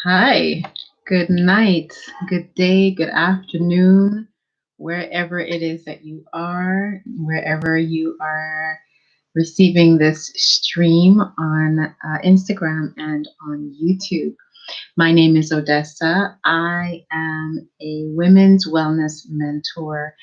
Hi, good night, good day, good afternoon, wherever it is that you are, wherever you are receiving this stream on Instagram and on YouTube. My name is Odessa. I am a women's wellness mentor,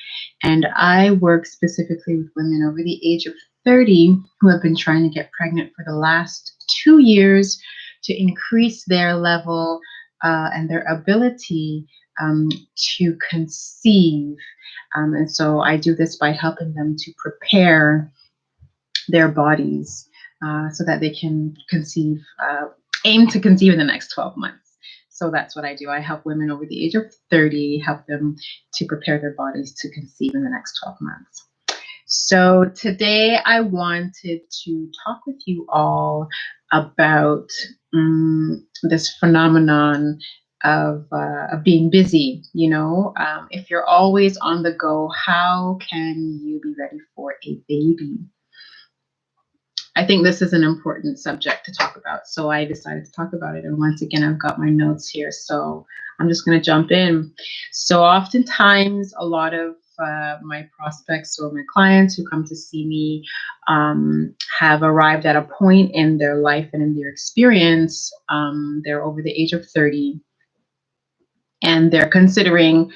and I work specifically with women over the age of 30 who have been trying to get pregnant for the last 2 years to increase their level and their ability to conceive. And so I do this by helping them to prepare their bodies so that they can conceive, aim to conceive in the next 12 months. So that's what I do. I help women over the age of 30, help them to prepare their bodies to conceive in the next 12 months. So today I wanted to talk with you all about this phenomenon of being busy. If you're always on the go, how can you be ready for a baby? I think this is an important subject to talk about. So I decided to talk about it. And once again, I've got my notes here. So I'm just going to jump in. So oftentimes, a lot of my prospects or my clients who come to see me have arrived at a point in their life and in their experience. They're over the age of 30 and they're considering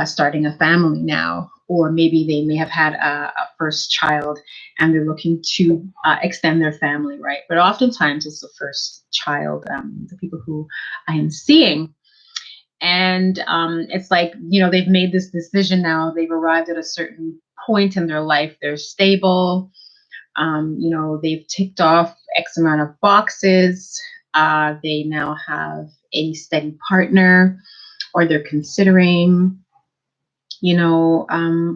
starting a family now, or maybe they may have had a first child and they're looking to extend their family, right? But oftentimes it's the first child, the people who I am seeing. And it's like, they've made this decision now, they've arrived at a certain point in their life, they're stable, they've ticked off X amount of boxes, they now have a steady partner, or they're considering,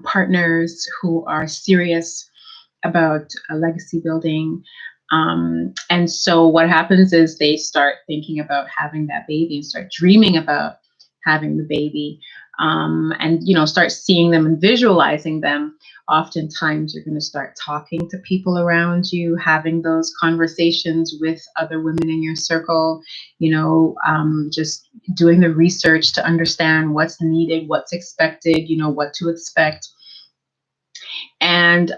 partners who are serious about legacy building. And so what happens is they start thinking about having that baby and start dreaming about having the baby, and, start seeing them and visualizing them. Oftentimes you're going to start talking to people around you, having those conversations with other women in your circle, just doing the research to understand what's needed, what's expected, what to expect. And,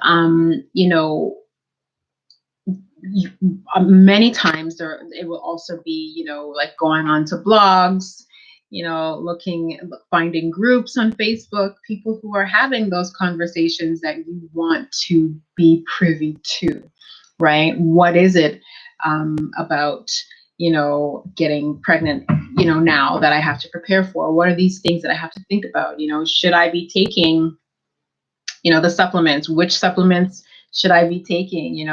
many times it will also be, like going on to blogs, finding groups on Facebook, people who are having those conversations that you want to be privy to, right? What is it about, getting pregnant, now that I have to prepare for? What are these things that I have to think about? Should I be taking, the supplements? Which supplements should I be taking?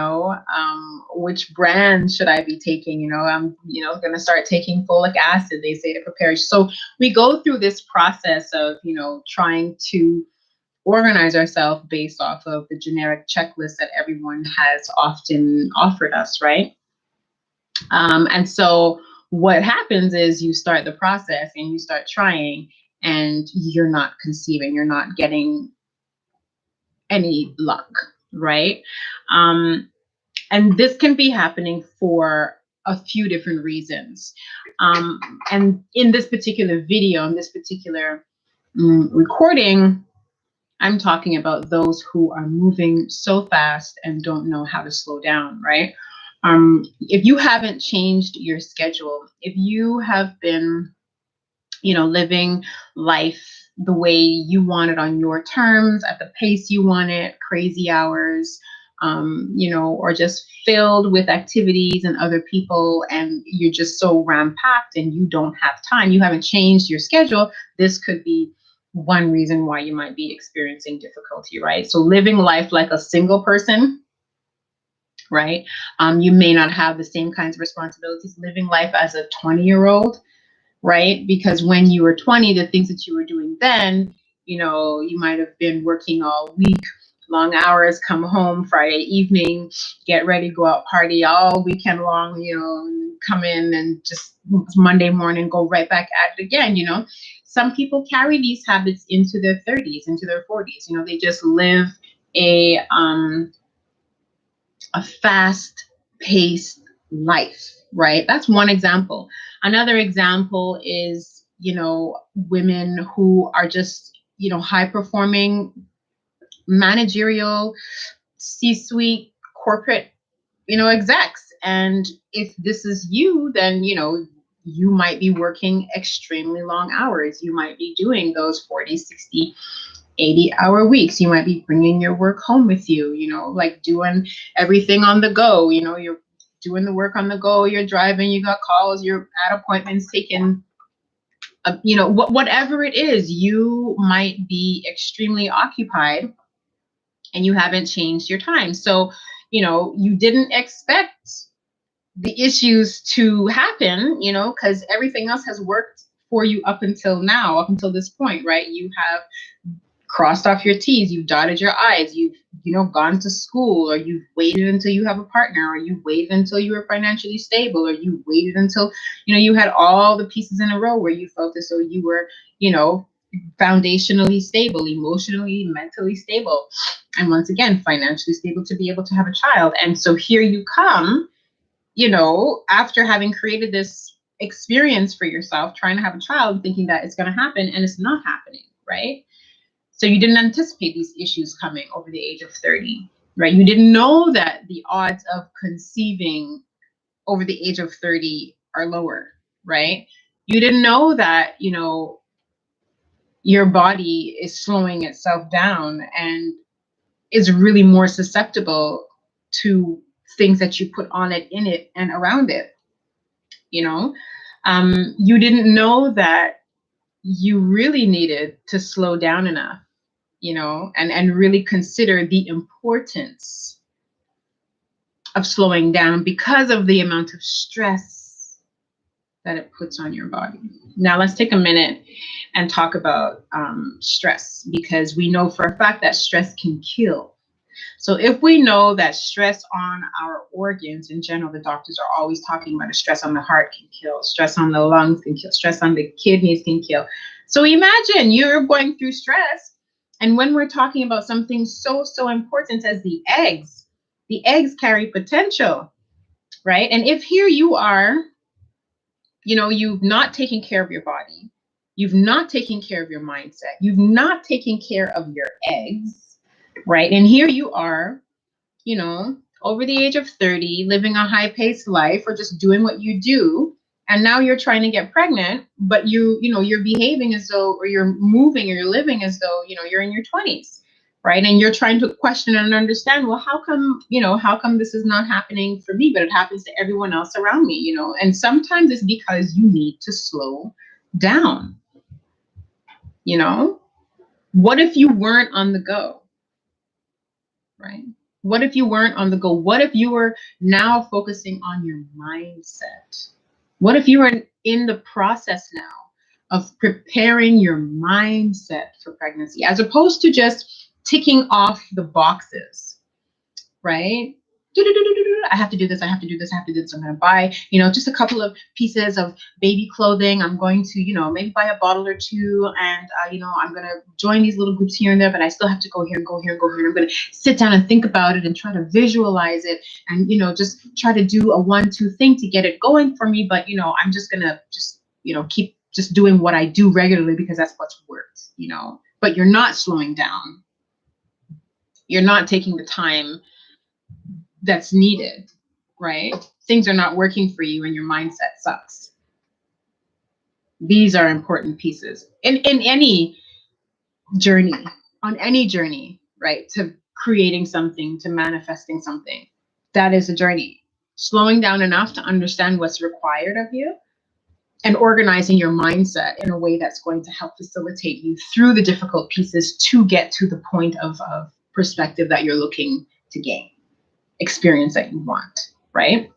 Which brand should I be taking? I'm, going to start taking folic acid, they say, to prepare. So we go through this process of, trying to organize ourselves based off of the generic checklist that everyone has often offered us, right? And so what happens is you start the process and you start trying, and you're not conceiving, you're not getting any luck, right? And this can be happening for a few different reasons. And in this particular video, in this particular recording, I'm talking about those who are moving so fast and don't know how to slow down, right? If you haven't changed your schedule, if you have been, living life the way you want it, on your terms, at the pace you want it, crazy hours, or just filled with activities and other people, and you're just so ram-packed and you don't have time, you haven't changed your schedule, this could be one reason why you might be experiencing difficulty, right? So living life like a single person, right? You may not have the same kinds of responsibilities living life as a 20-year-old, right? Because when you were 20, the things that you were doing then, you might have been working all week, long hours, come home Friday evening, get ready, go out party all weekend long, come in and just Monday morning, go right back at it again, Some people carry these habits into their 30s, into their 40s, they just live a fast paced life, right? That's one example. Another example is, women who are just, high performing managerial C-suite corporate, execs. And if this is you, then, you might be working extremely long hours. You might be doing those 40, 60, 80-hour weeks. You might be bringing your work home with you, like doing everything on the go. You're doing the work on the go, you're driving, you got calls, you're at appointments, taking, whatever it is, you might be extremely occupied and you haven't changed your time. So, you didn't expect the issues to happen, because everything else has worked for you up until now, up until this point, right? You have crossed off your T's, you've dotted your I's, you've, gone to school, or you've waited until you have a partner, or you waited until you were financially stable, or you waited until, you had all the pieces in a row where you felt as though you were, foundationally stable, emotionally, mentally stable, and once again, financially stable to be able to have a child. And so here you come, after having created this experience for yourself, trying to have a child, thinking that it's going to happen, and it's not happening, right? So you didn't anticipate these issues coming over the age of 30, right? You didn't know that the odds of conceiving over the age of 30 are lower, right? You didn't know that, your body is slowing itself down and is really more susceptible to things that you put on it, in it, and around it. You didn't know that you really needed to slow down enough, and really consider the importance of slowing down because of the amount of stress that it puts on your body. Now, let's take a minute and talk about stress, because we know for a fact that stress can kill. So if we know that stress on our organs in general, the doctors are always talking about, a stress on the heart can kill, stress on the lungs can kill, stress on the kidneys can kill. So imagine you're going through stress. And when we're talking about something so important as the eggs carry potential, right? And if here you are, you've not taken care of your body, you've not taken care of your mindset, you've not taken care of your eggs, right? And here you are, over the age of 30, living a high-paced life, or just doing what you do, and now you're trying to get pregnant, but you're behaving as though, or you're moving, or you're living as though, you're in your 20s, right? And you're trying to question and understand, well, how come this is not happening for me, but it happens to everyone else around me, And sometimes it's because you need to slow down. What if you weren't on the go, right? What if you weren't on the go? What if you were now focusing on your mindset? What if you were in the process now of preparing your mindset for pregnancy, as opposed to just ticking off the boxes, right? I have to do this, I have to do this, I have to do this. I'm going to buy, just a couple of pieces of baby clothing. I'm going to, maybe buy a bottle or two. And, I'm going to join these little groups here and there, but I still have to go here and go here and go here. And I'm going to sit down and think about it and try to visualize it and, just try to do a 1-2 thing to get it going for me. But, I'm just going to keep just doing what I do regularly because that's what's worked, but you're not slowing down. You're not taking the time that's needed, right? Things are not working for you and your mindset sucks. These are important pieces in any journey, on any journey, right? To creating something, to manifesting something. That is a journey. Slowing down enough to understand what's required of you and organizing your mindset in a way that's going to help facilitate you through the difficult pieces to get to the point of perspective that you're looking to gain. Experience that you want, right?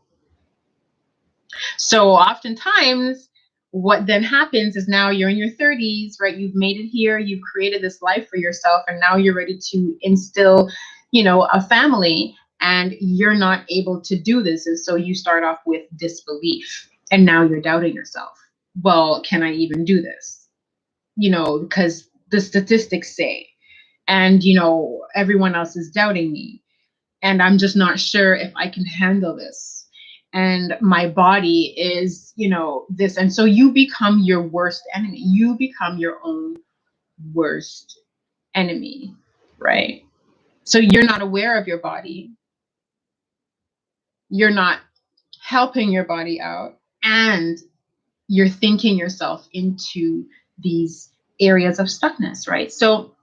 So oftentimes what then happens is now you're in your 30s, right? You've made it here, you've created this life for yourself, and now you're ready to instill, a family, and you're not able to do this. And so you start off with disbelief, and now you're doubting yourself. Well, can I even do this? Because the statistics say, and, everyone else is doubting me. And I'm just not sure if I can handle this. and my body is, this. And so you become your worst enemy. You become your own worst enemy, right? So you're not aware of your body. You're not helping your body out. And you're thinking yourself into these areas of stuckness, right? So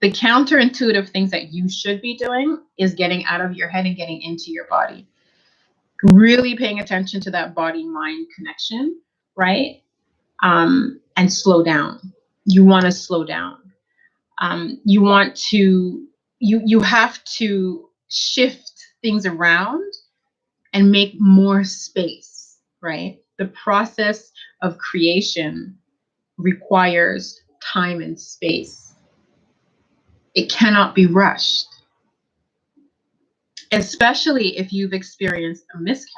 the counterintuitive things that you should be doing is getting out of your head and getting into your body. Really paying attention to that body-mind connection, right? And slow down. You want to slow down. You want to, you have to shift things around and make more space, right? The process of creation requires time and space. It cannot be rushed, especially if you've experienced a miscarriage,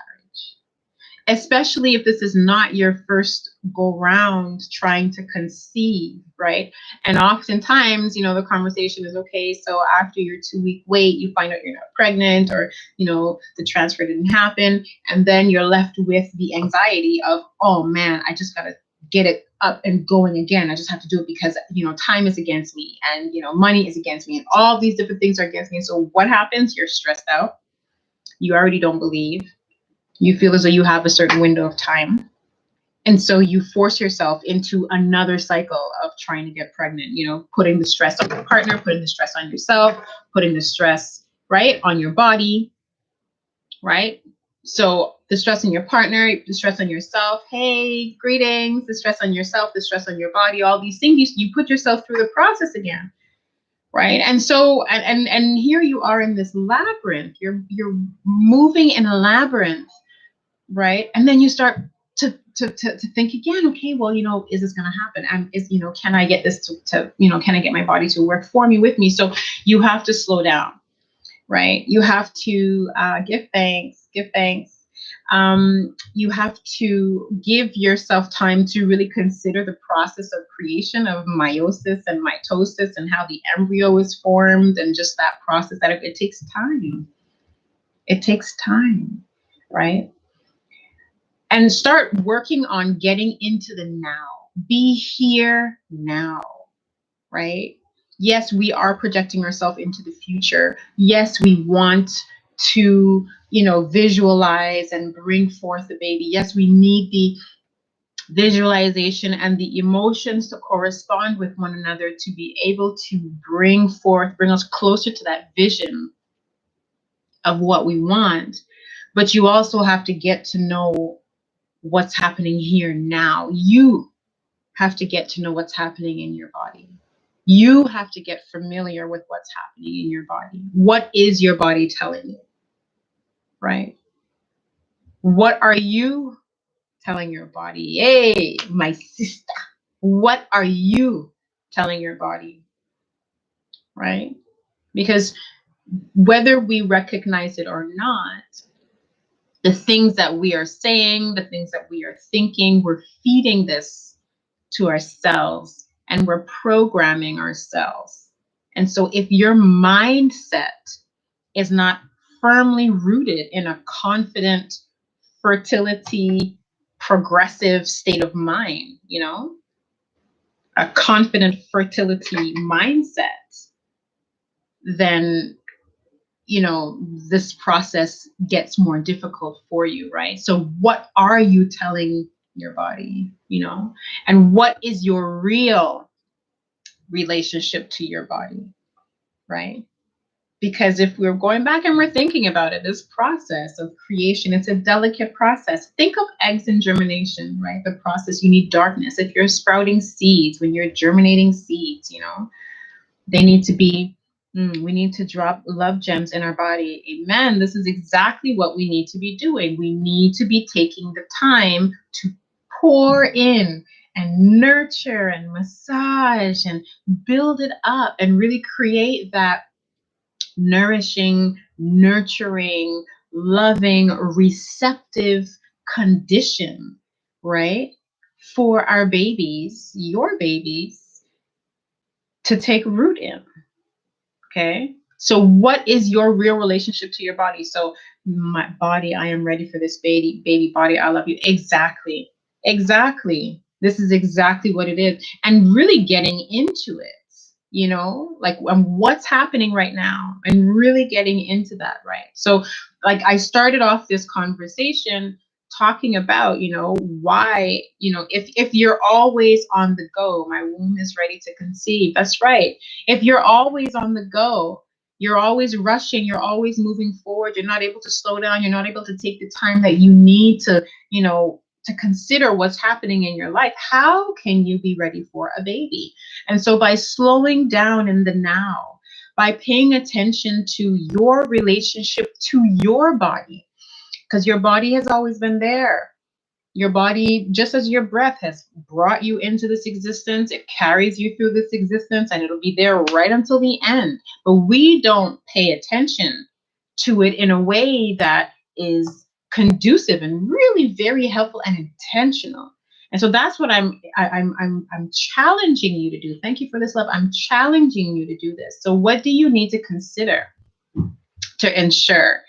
especially if this is not your first go round trying to conceive, right? And oftentimes, the conversation is, okay, so after your 2-week wait, you find out you're not pregnant, or, the transfer didn't happen. And then you're left with the anxiety of, oh man, I just got to get it up and going again. I just have to do it because, time is against me, and, money is against me, and all these different things are against me. So what happens? You're stressed out. You already don't believe. You feel as though you have a certain window of time. And so you force yourself into another cycle of trying to get pregnant, putting the stress on your partner, putting the stress on yourself, putting the stress, right, on your body, right? So the stress on your partner, the stress on yourself, hey, greetings, the stress on yourself, the stress on your body, all these things, you put yourself through the process again. Right. And so, and here you are in this labyrinth, you're moving in a labyrinth, right? And then you start to think again, okay, well, is this going to happen? And can I get this to can I get my body to work for me, with me? So you have to slow down, right? You have to give thanks. You have to give yourself time to really consider the process of creation, of meiosis and mitosis, and how the embryo is formed, and just that process, that it takes time. It takes time, right? And start working on getting into the now. Be here now, right? Yes, we are projecting ourselves into the future. Yes, we want to, visualize and bring forth the baby. Yes, we need the visualization and the emotions to correspond with one another to be able to bring us closer to that vision of what we want. But you also have to get to know what's happening here now. You have to get to know what's happening in your body. You have to get familiar with what's happening in your body. What is your body telling you? Right? What are you telling your body? Hey, my sister, what are you telling your body? Right? Because whether we recognize it or not, the things that we are saying, the things that we are thinking, we're feeding this to ourselves, and we're programming ourselves. And so if your mindset is not firmly rooted in a confident, fertility, progressive state of mind, a confident fertility mindset, then this process gets more difficult for you, right? So what are you telling your body, and what is your real relationship to your body, right? Because if we're going back and we're thinking about it, this process of creation, it's a delicate process. Think of eggs in germination, right? The process, you need darkness. If you're sprouting seeds, when you're germinating seeds, they need to be, we need to drop love gems in our body. Amen. This is exactly what we need to be doing. We need to be taking the time to pour in and nurture and massage and build it up and really create that nourishing, nurturing, loving, receptive condition, right? For our babies, your babies, to take root in. Okay. So what is your real relationship to your body? So my body, I am ready for this baby body. I love you. Exactly. Exactly. This is exactly what it is. And really getting into it, like what's happening right now and really getting into that, right? So like I started off this conversation talking about, why, if you're always on the go, my womb is ready to conceive. That's right. If you're always on the go, you're always rushing, you're always moving forward, you're not able to slow down, you're not able to take the time that you need to, to consider what's happening in your life, how can you be ready for a baby? And so by slowing down in the now, by paying attention to your relationship to your body, because your body has always been there. Your body, just as your breath has brought you into this existence, it carries you through this existence and it'll be there right until the end. But we don't pay attention to it in a way that is conducive and really very helpful and intentional. And so that's what I'm challenging you to do. Thank you for this, love. I'm challenging you to do this. So what do you need to consider to ensure?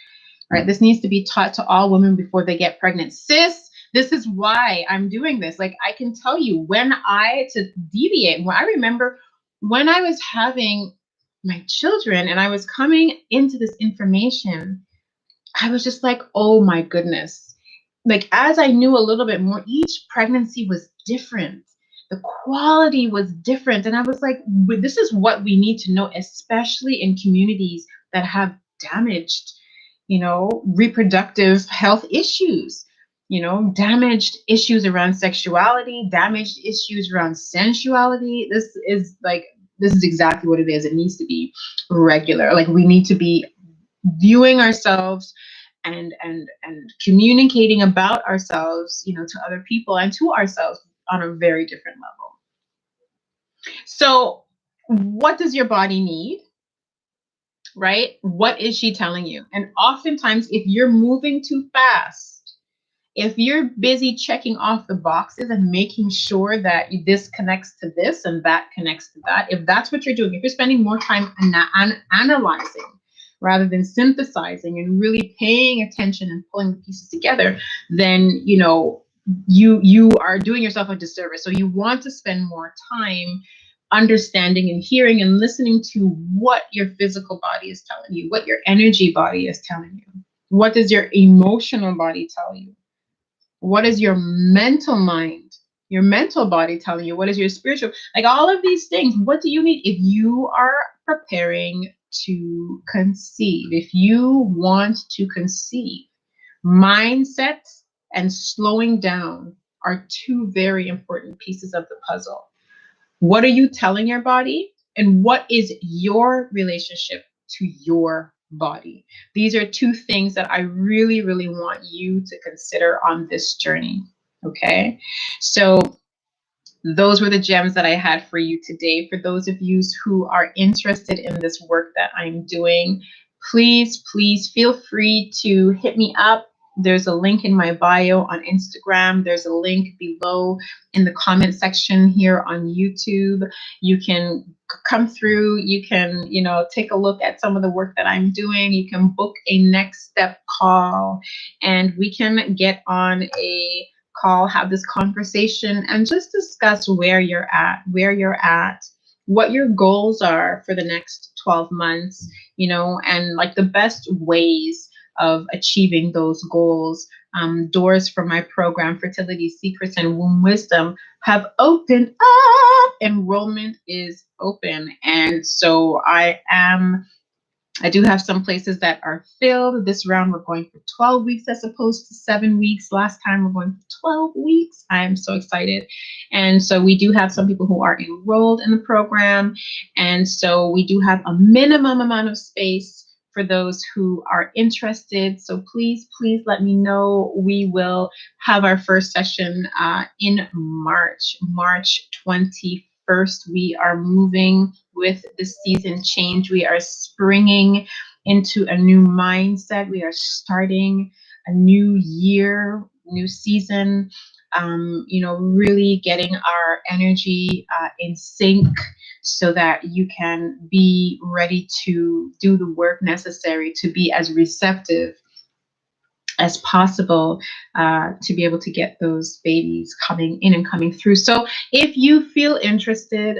Right? This needs to be taught to all women before they get pregnant. Sis, this is why I'm doing this. Like I can tell you to deviate, I remember when I was having my children and I was coming into this information, I was just like, oh my goodness. Like as I knew a little bit more, each pregnancy was different. The quality was different. And I was like, this is what we need to know, especially in communities that have damaged, reproductive health issues, damaged issues around sexuality, damaged issues around sensuality. This is exactly what it is. It needs to be regular. Like we need to be viewing ourselves and communicating about ourselves, to other people and to ourselves on a very different level. So what does your body need? Right? What is she telling you? And oftentimes, if you're moving too fast, if you're busy checking off the boxes and making sure that this connects to this and that connects to that, if that's what you're doing, if you're spending more time analyzing rather than synthesizing and really paying attention and pulling the pieces together, then you are doing yourself a disservice. So you want to spend more time understanding and hearing and listening to what your physical body is telling you, what your energy body is telling you. What does your emotional body tell you? What is your mental mind, your mental body telling you? What is your spiritual, like all of these things? What do you need if you are preparing to conceive? If you want to conceive, mindset and slowing down are two very important pieces of the puzzle. What are you telling your body? And what is your relationship to your body? These are two things that I really, really want you to consider on this journey. Okay. So those were the gems that I had for you today. For those of you who are interested in this work that I'm doing, please, please feel free to hit me up. There's a link in my bio on Instagram. There's a link below in the comment section here on YouTube. You can come through. You can, take a look at some of the work that I'm doing. You can book a next step call and we can get on a call, have this conversation, and just discuss where you're at, what your goals are for the next 12 months, and like the best ways of achieving those goals. Doors for my program, Fertility Secrets and Womb Wisdom, have opened up. Enrollment is open. And so I do have some places that are filled. This round, we're going for 12 weeks as opposed to 7 weeks. Last time, we're going for 12 weeks. I am so excited. And so we do have some people who are enrolled in the program. And so we do have a minimum amount of space for those who are interested. So please, please let me know. We will have our first session in March 21st. We are moving with the season change. We are springing into a new mindset. We are starting a new year, new season, really getting our energy in sync so that you can be ready to do the work necessary to be as receptive as possible, to be able to get those babies coming in and coming through. So if you feel interested,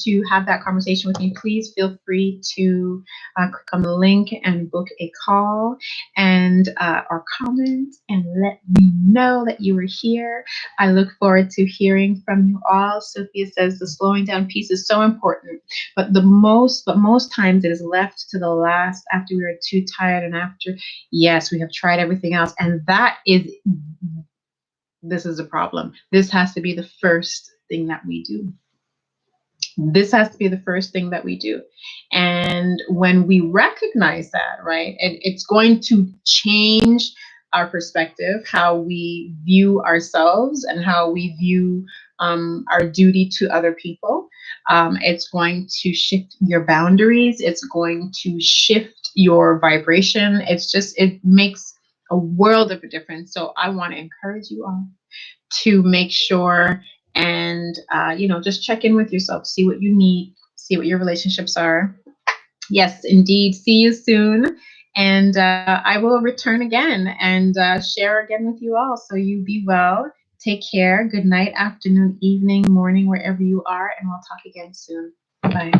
to have that conversation with me, please feel free to click on the link and book a call, and or comment and let me know that you were here. I look forward to hearing from you all. Sophia says the slowing down piece is so important, but most times it is left to the last after we are too tired and after. Yes, we have tried everything else. And this is a problem. This has to be the first thing that we do. This has to be the first thing that we do. And when we recognize that, right, it's going to change our perspective, how we view ourselves and how we view our duty to other people. It's going to shift your boundaries. It's going to shift your vibration. It makes a world of a difference. So I want to encourage you all to make sure and just check in with yourself, see what you need, see what your relationships are. Yes, indeed. See you soon. And I will return again and share again with you all. So you be well. Take care. Good night, afternoon, evening, morning, wherever you are. And we'll talk again soon. Bye.